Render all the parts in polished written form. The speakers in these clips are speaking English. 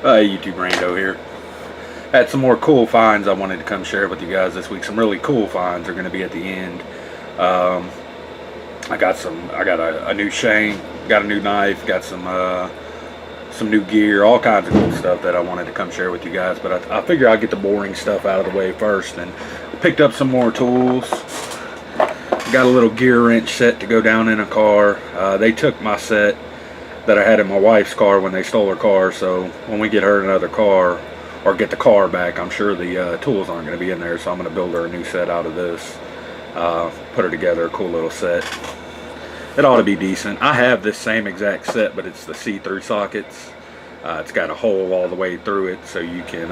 YouTube Rando here. Had some more cool finds I wanted to come share with you guys this week. Some really cool finds are going to be at the end. I got a new shank, got a new knife, got some new gear, all kinds of cool stuff that I wanted to come share with you guys. But I figure I'll get the boring stuff out of the way first. And picked up some more tools. Got a little gear wrench set to go down in a car. They took my set that I had in my wife's car when they stole her car. So when we get her another car, or get the car back, I'm sure the tools aren't going to be in there, so I'm going to build her a new set out of this. Put her together, a cool little set. It ought to be decent. I have this same exact set, but it's the see-through sockets. It's got a hole all the way through it, so you can,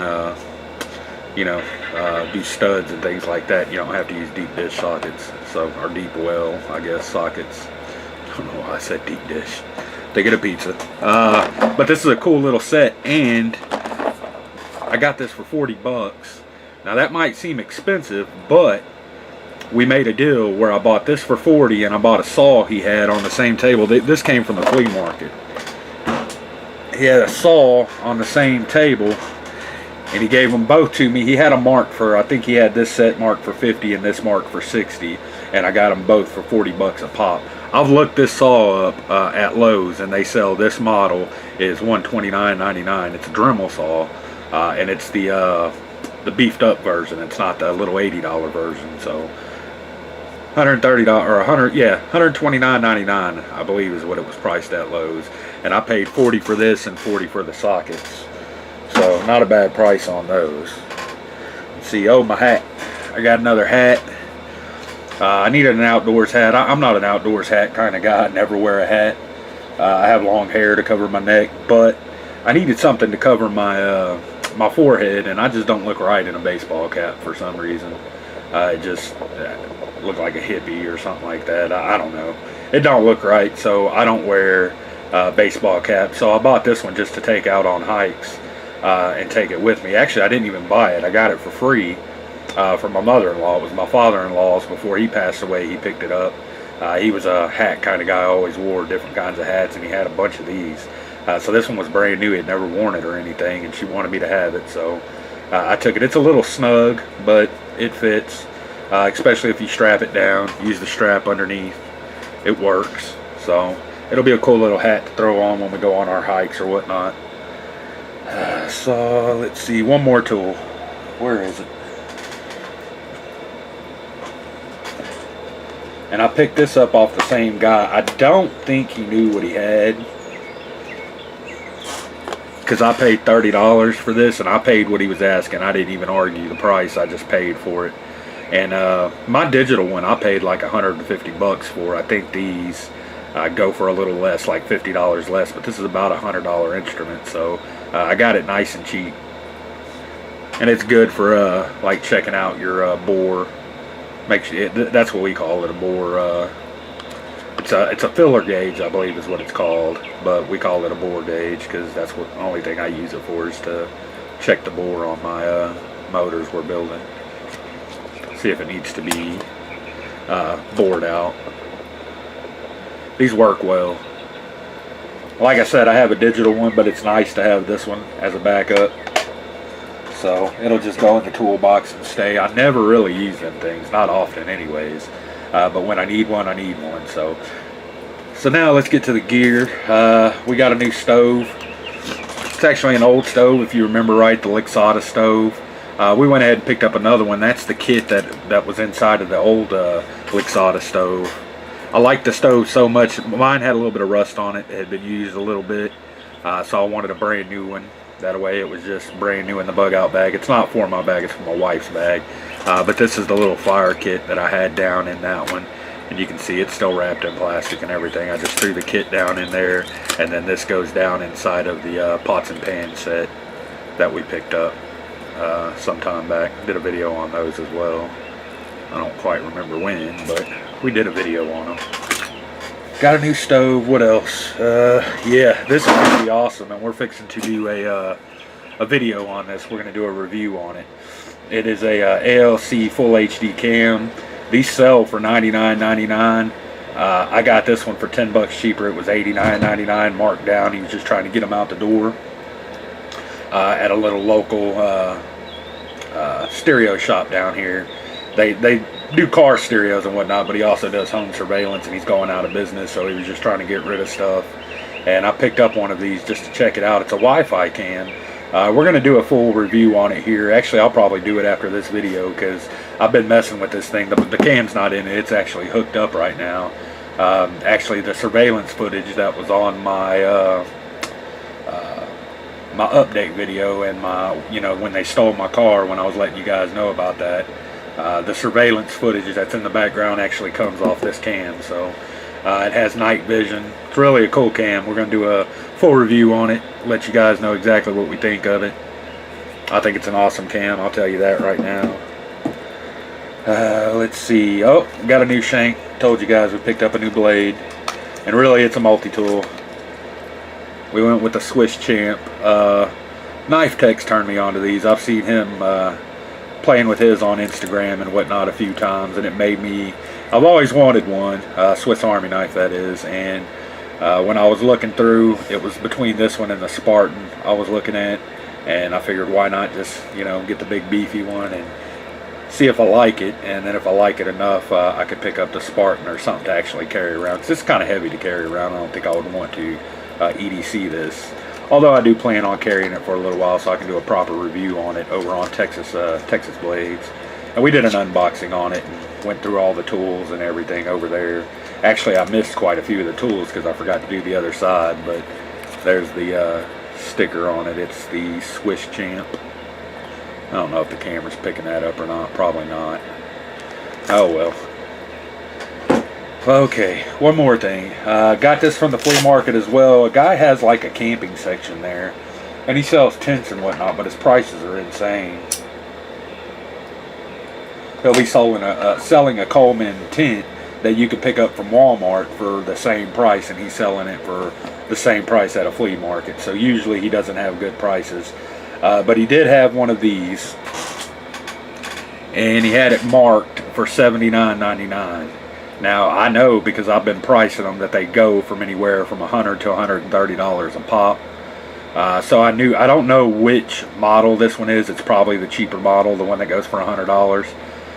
do studs and things like that. You don't have to use deep dish sockets, or deep well, I guess, sockets. I don't know why I said deep dish. They get a pizza. But this is a cool little set, and I got this for 40 bucks. Now that might seem expensive, but we made a deal where I bought this for 40 and I bought a saw he had on the same table. This came from the flea market. He had a saw on the same table and he gave them both to me. He had them marked for, I think he had this set marked for 50 and this marked for 60, and I got them both for 40 bucks a pop. I've looked this saw up at Lowe's, and they sell this model is $129.99. It's a Dremel saw. And it's the beefed up version. It's not the little $80 version. So $130 or $129.99 I believe is what it was priced at Lowe's. And I paid 40 for this and 40 for the sockets. So not a bad price on those. Let's see. Oh, my hat. I got another hat. I needed an outdoors hat. I'm not an outdoors hat kind of guy. I never wear a hat. I have long hair to cover my neck, but I needed something to cover my my forehead, and I just don't look right in a baseball cap for some reason. It just look like a hippie or something like that. I don't know. It don't look right, so I don't wear baseball caps. So I bought this one just to take out on hikes and take it with me. Actually, I didn't even buy it. I got it for free from my mother-in-law. It was my father-in-law's. Before he passed away, he picked it up. He was a hat kind of guy, always wore different kinds of hats, and he had a bunch of these. So this one was brand new. He had never worn it or anything, and she wanted me to have it, so I took it. It's a little snug, but it fits, especially if you strap it down. Use the strap underneath. It works. So it'll be a cool little hat to throw on when we go on our hikes or whatnot. So let's see, one more tool. Where is it? And I picked this up off the same guy. I don't think he knew what he had, because I paid $30 for this, and I paid what he was asking. I didn't even argue the price. I just paid for it. And my digital one, I paid like 150 bucks for. I think these go for a little less, like $50 less, but this is about a $100 instrument, so I got it nice and cheap. And it's good for like checking out your bore. That's what we call it, a bore. It's a filler gauge, I believe is what it's called, but we call it a bore gauge because that's the only thing I use it for, is to check the bore on my motors we're building. See if it needs to be bored out. These work well. Like I said, I have a digital one, but it's nice to have this one as a backup. So it'll just go in the toolbox and stay. I never really use them things, not often anyways. But when I need one, I need one. So now let's get to the gear. We got a new stove. It's actually an old stove, if you remember right, the Lixada stove. We went ahead and picked up another one. That's the kit that was inside of the old Lixada stove. I like the stove so much. Mine had a little bit of rust on it. It had been used a little bit. So I wanted a brand new one. That way it was just brand new in the bug out bag. It's not for my bag, it's for my wife's bag. But this is the little fire kit that I had down in that one. And you can see it's still wrapped in plastic and everything. I just threw the kit down in there, and then this goes down inside of the pots and pans set that we picked up some time back. Did a video on those as well. I don't quite remember when, but we did a video on them. Got a new stove. What else? Yeah, this is going to be awesome, and we're fixing to do a video on this. We're going to do a review on it. It is a ALC full HD cam. These sell for $99.99. I got this one for 10 bucks cheaper. It was $89.99 marked down. He was just trying to get them out the door. at a little local stereo shop down here. They do car stereos and whatnot, but he also does home surveillance, and he's going out of business, so he was just trying to get rid of stuff. And I picked up one of these just to check it out. It's a Wi-Fi cam. We're going to do a full review on it here. Actually, I'll probably do it after this video because I've been messing with this thing. The cam's not in it. It's actually hooked up right now. Actually, the surveillance footage that was on my my update video and my, when they stole my car, when I was letting you guys know about that, the surveillance footage that's in the background actually comes off this cam. So it has night vision. It's really a cool cam. We're going to do a full review on it, let you guys know exactly what we think of it. I think it's an awesome cam, I'll tell you that right now. Let's see. Oh, got a new shank. Told you guys we picked up a new blade, and really it's a multi-tool. We went with the Swiss Champ. Knife Tech's turned me on to these. I've seen him playing with his on Instagram and whatnot a few times, and it made me, I've always wanted one, Swiss Army knife that is, and when I was looking through, it was between this one and the Spartan I was looking at, and I figured why not just, get the big beefy one and see if I like it, and then if I like it enough, I could pick up the Spartan or something to actually carry around, because it's kind of heavy to carry around. I don't think I would want to EDC this, although I do plan on carrying it for a little while so I can do a proper review on it over on Texas Blades. And we did an unboxing on it and went through all the tools and everything over there. Actually, I missed quite a few of the tools because I forgot to do the other side, but there's the sticker on it. It's the Swiss Champ. I don't know if the camera's picking that up or not. Probably not. Oh well. Okay, one more thing. Got this from the flea market as well. A guy has like a camping section there, and he sells tents and whatnot, but his prices are insane. He'll be selling a Coleman tent that you can pick up from Walmart for the same price, and he's selling it for the same price at a flea market. So usually he doesn't have good prices. But he did have one of these, and he had it marked for $79.99. Now I know, because I've been pricing them, that they go from anywhere from $100 to $130 a pop. So I don't know which model this one is. It's probably the cheaper model, the one that goes for $100.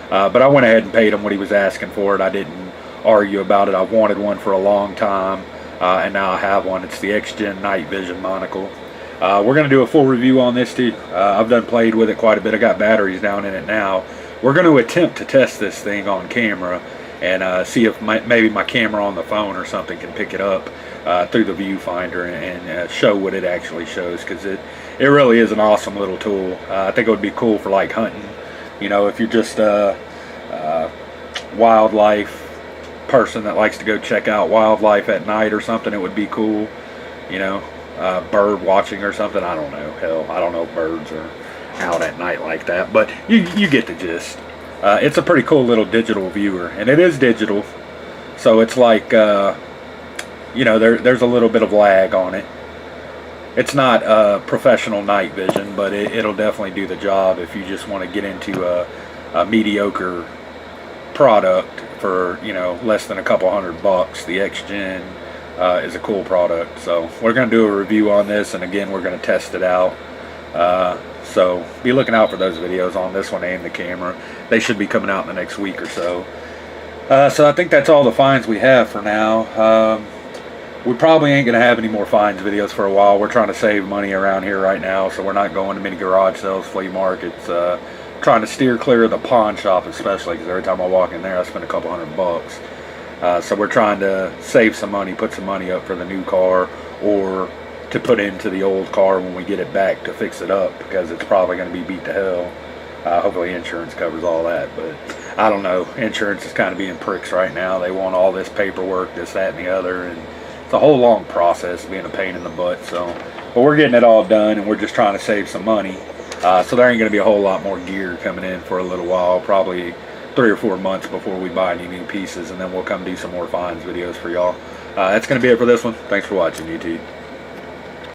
But I went ahead and paid him what he was asking for it. I didn't argue about it. I've wanted one for a long time, and now I have one. It's the X-Gen Night Vision monocle. We're going to do a full review on this too. I've played with it quite a bit. I got batteries down in it now. We're going to attempt to test this thing on camera and see if maybe my camera on the phone or something can pick it up through the viewfinder and show what it actually shows, because it really is an awesome little tool. I think it would be cool for like hunting. If you're just a wildlife person that likes to go check out wildlife at night or something, it would be cool. Bird watching or something. I don't know. Hell, I don't know if birds are out at night like that, but you get the gist. It's a pretty cool little digital viewer, and it is digital, so it's like there's a little bit of lag on it. It's not professional night vision, but it'll definitely do the job if you just want to get into a mediocre product for less than a couple $100. The X-Gen is a cool product, so we're going to do a review on this, and again we're going to test it out. So be looking out for those videos on this one and the camera. They should be coming out in the next week or so. So I think that's all the finds we have for now. We probably ain't going to have any more finds videos for a while. We're trying to save money around here right now, so we're not going to many garage sales, flea markets. Trying to steer clear of the pawn shop especially, because every time I walk in there I spend a couple $100. So we're trying to save some money, put some money up for the new car, or to put into the old car when we get it back to fix it up, because it's probably going to be beat to hell. Hopefully insurance covers all that, but I don't know. Insurance is kind of being pricks right now. They want all this paperwork, this, that, and the other, and it's a whole long process, being a pain in the butt. So, but we're getting it all done, and we're just trying to save some money. So there ain't going to be a whole lot more gear coming in for a little while, probably 3 or 4 months before we buy any new pieces, and then we'll come do some more finds videos for y'all. That's going to be it for this one. Thanks for watching, YouTube.